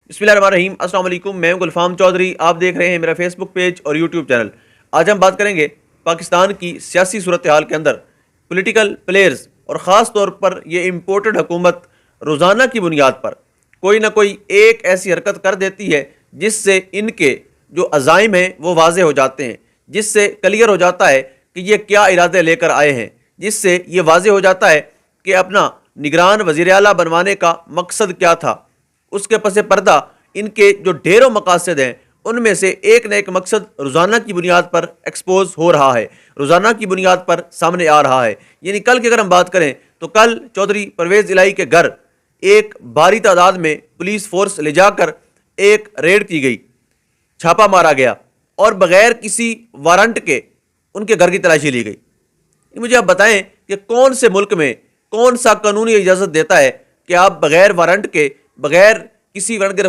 बिस्मिल्लाहिर्रहमानिर्रहीम। अस्सलाम वालेकुम। मैं हूं गुलफाम चौधरी। आप देख रहे हैं मेरा फेसबुक पेज और यूट्यूब चैनल। आज हम बात करेंगे पाकिस्तान की सियासी सूरत हाल के अंदर पॉलिटिकल प्लेयर्स और ख़ास तौर पर ये इम्पोर्टेड हुकूमत रोज़ाना की बुनियाद पर कोई ना कोई एक ऐसी हरकत कर देती है जिससे इनके जो अज़ाइम हैं वो वाज़े हो जाते हैं, जिससे क्लियर हो जाता है कि ये क्या इरादे लेकर आए हैं, जिससे ये वाज़े हो जाता है कि अपना निगरान वज़ीर आला बनवाने का मकसद क्या था। उसके पस पर्दा इनके जो ढेरों मकासद हैं उनमें से एक न एक मकसद रोज़ाना की बुनियाद पर एक्सपोज हो रहा है, रोज़ाना की बुनियाद पर सामने आ रहा है। यानी कल की अगर हम बात करें तो कल चौधरी परवेज़ इलाही के घर एक भारी तादाद में पुलिस फोर्स ले जाकर एक रेड की गई, छापा मारा गया और बग़ैर किसी वारंट के उनके घर की तलाशी ली गई। मुझे आप बताएं कि कौन से मुल्क में कौन सा कानूनी इजाज़त देता है कि आप बग़ैर वारंट के, बग़ैर किसी वारंट